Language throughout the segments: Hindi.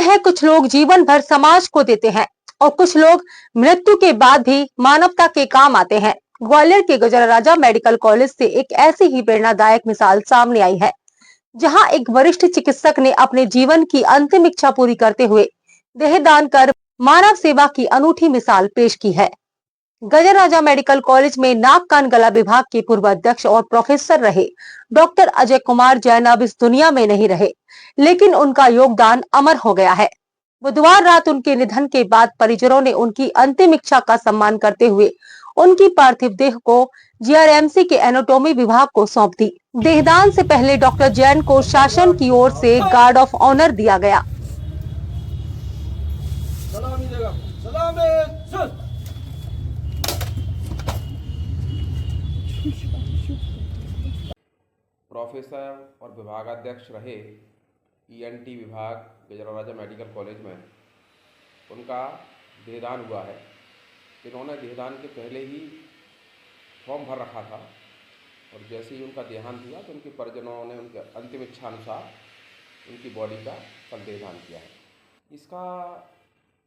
हैं कुछ लोग जीवन भर समाज को देते हैं और कुछ लोग मृत्यु के बाद भी मानवता के काम आते हैं। ग्वालियर के गजराजा मेडिकल कॉलेज से एक ऐसी ही प्रेरणादायक मिसाल सामने आई है, जहां एक वरिष्ठ चिकित्सक ने अपने जीवन की अंतिम इच्छा पूरी करते हुए देहदान कर मानव सेवा की अनूठी मिसाल पेश की है। गजराजा मेडिकल कॉलेज में नाक कान गला विभाग के पूर्व अध्यक्ष और प्रोफेसर रहे डॉक्टर अजय कुमार जैन अब इस दुनिया में नहीं रहे, लेकिन उनका योगदान अमर हो गया है। बुधवार रात उनके निधन के बाद परिजनों ने उनकी अंतिम इच्छा का सम्मान करते हुए उनकी पार्थिव देह को जीआरएमसी के एनाटॉमी विभाग को सौंप दी। देहदान से पहले डॉक्टर जैन को शासन की ओर से गार्ड ऑफ ऑनर दिया गया। प्रोफेसर और विभागाध्यक्ष रहे ईएनटी विभाग गजराजा मेडिकल कॉलेज में उनका देहदान हुआ है। इन्होंने देहदान के पहले ही फॉर्म भर रखा था और जैसे ही उनका देहांत हुआ तो उनके परिजनों ने उनके अंतिम इच्छा अनुसार उनकी बॉडी का कल देहदान किया है। इसका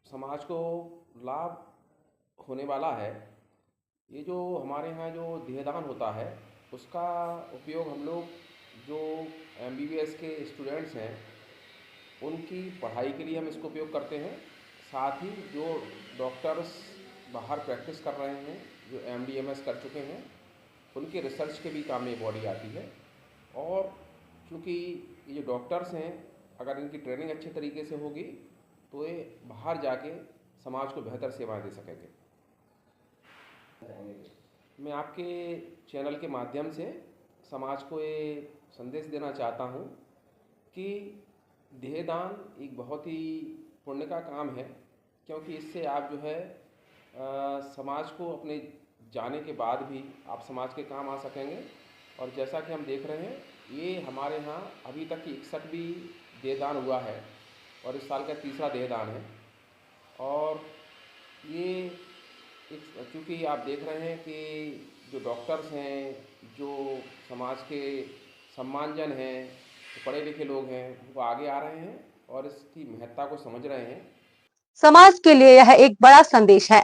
समाज को लाभ होने वाला है। ये जो हमारे यहाँ जो देहदान होता है उसका उपयोग हम लोग जो एमबीबीएस के स्टूडेंट्स हैं उनकी पढ़ाई के लिए हम इसको उपयोग करते हैं। साथ ही जो डॉक्टर्स बाहर प्रैक्टिस कर रहे हैं, जो एमडीएमएस कर चुके हैं, उनके रिसर्च के भी काम में बॉडी आती है। और चूँकि ये जो डॉक्टर्स हैं अगर इनकी ट्रेनिंग अच्छे तरीके से होगी तो ये बाहर जाके समाज को बेहतर सेवाएं दे सकेंगे। मैं आपके चैनल के माध्यम से समाज को ये संदेश देना चाहता हूँ कि देहदान एक बहुत ही पुण्य का काम है, क्योंकि इससे आप जो है समाज को अपने जाने के बाद भी आप समाज के काम आ सकेंगे। और जैसा कि हम देख रहे हैं ये हमारे यहाँ अभी तक की 61वीं देहदान हुआ है और इस साल का तीसरा देहदान है। और ये क्योंकि आप देख रहे हैं कि जो डॉक्टर्स हैं, जो समाज के सम्मानजन हैं, जो पढ़े लिखे लोग हैं, वो आगे आ रहे हैं और इसकी महत्ता को समझ रहे हैं। समाज के लिए यह एक बड़ा संदेश है।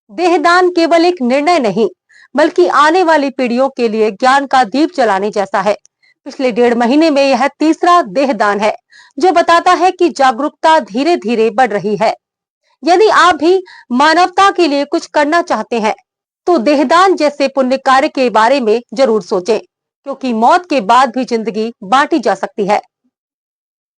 देहदान केवल एक निर्णय नहीं, बल्कि आने वाली पीढ़ियों के लिए ज्ञान का दीप जलाने जैसा है। पिछले 1.5 महीने में यह तीसरा देहदान है, जो बताता है कि जागरूकता धीरे धीरे बढ़ रही है। यदि आप भी मानवता के लिए कुछ करना चाहते हैं तो देहदान जैसे पुण्य कार्य के बारे में जरूर सोचें, क्योंकि मौत के बाद भी जिंदगी बांटी जा सकती है।